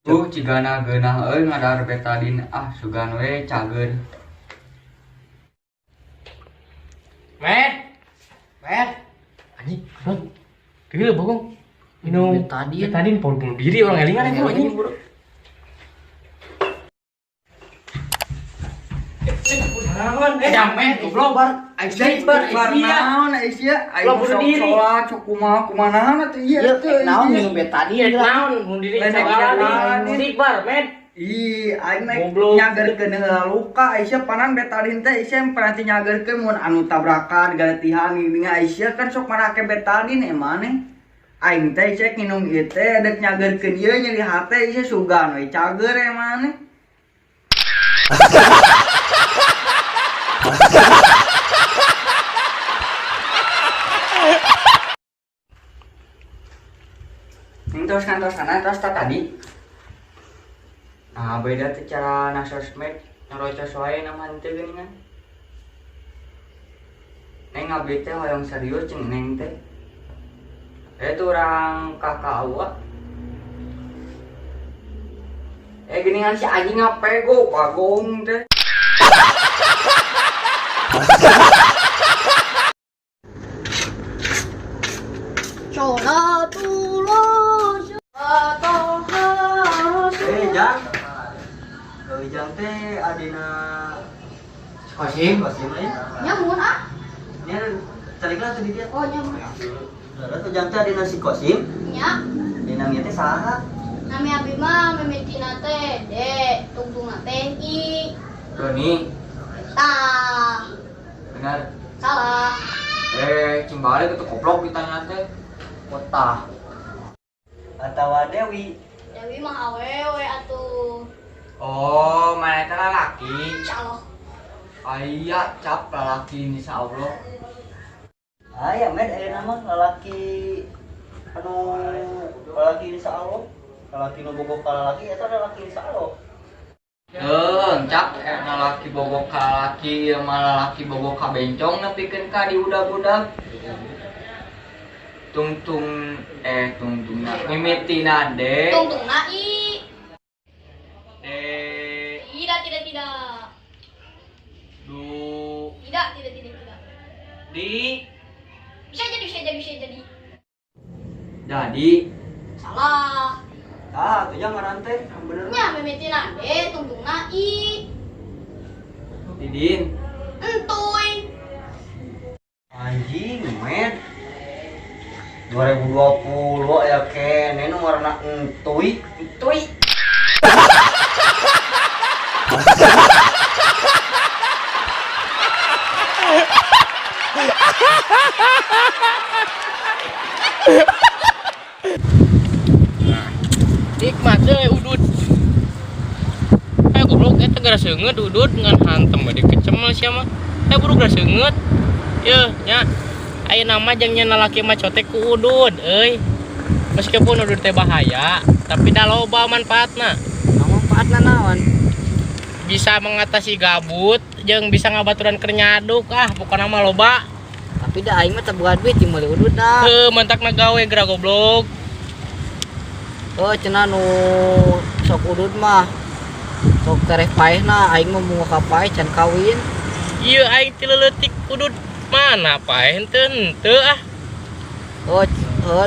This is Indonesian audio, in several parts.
Cigana geunah euy ngadar betadine sugan we cageun. Met. Anjing, bang. Deui bogong. Minum betadine pon bunuh diri orang elingan itu anjing. Jamet goblok bar. Bar naon Aisyah? Aing sok sholat sok kumaha teh ieu teh. Naon minum betadine naon bunuh diri segala bar, met. Ih, aing nyagerkeun heula luka Aisyah panan betadine teh Aisyah pernah nyagerkeun mun anu tabrakan galetihan gini Aisyah kan sok make betadine emane. Aing teh Aisyah nginum ieu teh dek nyagerkeun ieu nyeri hate Aisyah sugan we cager emane. Terus tadi. Nah, beda tuh cara nasosmed nyarocos wae nama henteu geuningan. Neng abdi teh hoyong serius jeung neng teh. Itu orang kakak awak. Geuningan si anjing ngapego kagong teh. Jang teh adina kosim lain. Nyamun Nya carikna teh di dia. Oh nyamun. Terus jang teh adina si kosim. Nya. Dina ieu teh saha? Nami abi mah mimitina teh de, tungtungna teh i. Doni. Tah. Benar. Salah. Cing balik itu goblok ditanya teh. Kota. Atawa Dewi. Dewi mah awewe atuh. Oh, mana teh lalaki. Insyaallah. Aya cap lalaki insyaallah. Aya med aya nama lalaki anu lalaki insyaallah. Lalaki nu bogok ka lalaki eta lalaki insyaallah. Cap lalaki bogok ka lalaki ieu mah lalaki bogok ka bencong nepikeun ka di budak-budak. Tungtungna mimitina de. Tungtungna i. Tidak. Tidak. Di. Bisa jadi. Jadi. Salah. Itu jangan rantai, bener. Nya mimitina de, tungtungna i. Didin. Entuy. Anjing, men. 2020 ya kene nu warna entuy. Nikmat deh udud. Goblok eta gara seungeut udud ngan hantem we dikecemel sia mah. Buru gara seungeut. Yeuh nya. Aya nama jeung nya lalaki mah cotek ku udud euy. Meskipun udud teh bahaya, tapi da loba manfaatna. Manfaatna naon? Bisa mengatasi gabut jeung bisa ngabaturan keur nyaduk pokona mah loba. Tapi da aing mah teu boga duit ti meuli udud da. Mentakna gawe geura goblok. Oh cenah nu sok udud mah sok tereh paehna aing mah mungu ka paeh can kawin. Ieu aing ti leutik udud mana paeh henteu Oh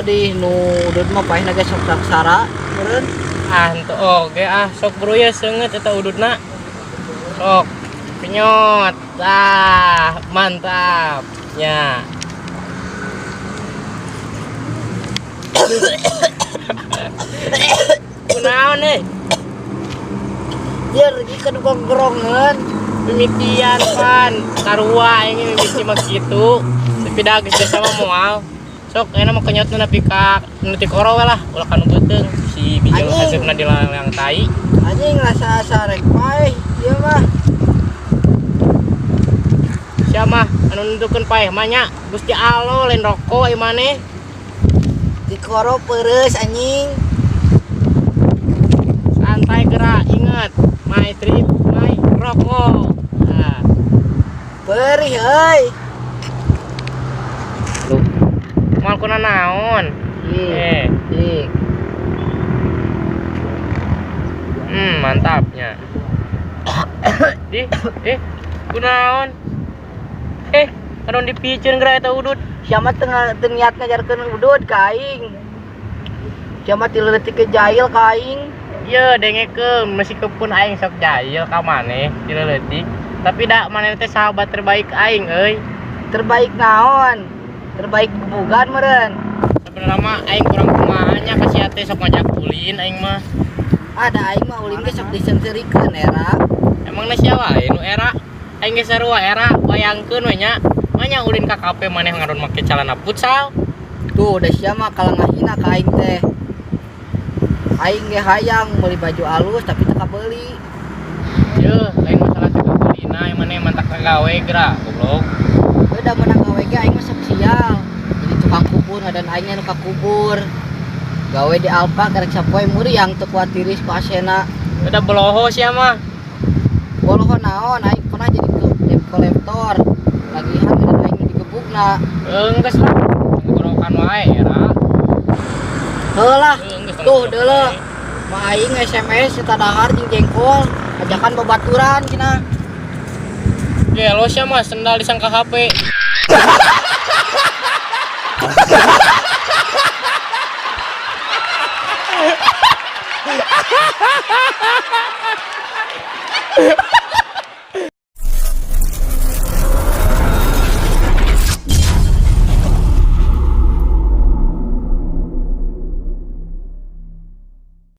di nu udud mah paehna ge sok saksara meureun. Henteu oge sok bro ya seungeut eta ududna. Sok penyot. Mantap. Ya. Kunaon euy? Dia regikeun gongrongeun. Mimitian pan karua ini mimiti mah kitu. Tapi da geus desa mah moal. Sok enak mah kenyotna nepi ka nu ti koro we lah ulah kanu beuteung si bijil hasepna di layang tai. Anjing rasa rek paeh ieu mah. Sia mah anu nentukeun paeh mah nya Gusti Allah lain rokok ieu maneh. Di koro peureus anjing. Santai gerak inget my trip my rokok. Perih euy. Moal kuna naon? Ih. Mantapnya. Kunaon? Kadon dipikeun geura eta udud. Siapa tengah niat ngajarkeun udud ka aing. Siapa ti leutik ke jahil ka aing. Ieu dengekeun meskipun aing sok jahil ka maneh ti leutik, tapi da maneh teh sahabat terbaik aing euy. Terbaik naon? Terbaik bubugan meureun. Sebenarnya mah aing kurang kumaha nya ka sia teh sok ngajak ulin aing mah. Ada aing mah ulin ge sok disenterikeun era. Emang sia wae nu era? Aing ge sarua era bayangkeun we nya. Manya ulin ka kafe maneh ngaron make celana futsal. Tuh udah sia mah kalangahina ka aing teh. Aing ge hayang meuli baju alus tapi teu kabeuli. Yeuh, lain masalah teu kabeulina, maneh mantak kagawe geura, goblok. Udah menang gawe ge aing mah sok sial. Jadi tukang kubur ngadan aing nu ka kubur. Gawe di Alfa karek sapoe muriang teu kuat tiris ku asena. Udah beloho sia mah. Boloho naon aing pernah jadi kolektor. Lagihan ngadan aing digebugna. Geus lah. Ngorokan wae era. Heulah. Geus Tuh deuleu. Mah aing SMS eta dahar jeung jengkol, ajakan babaturan cenah. Gelo sia mah sendal disangka HP.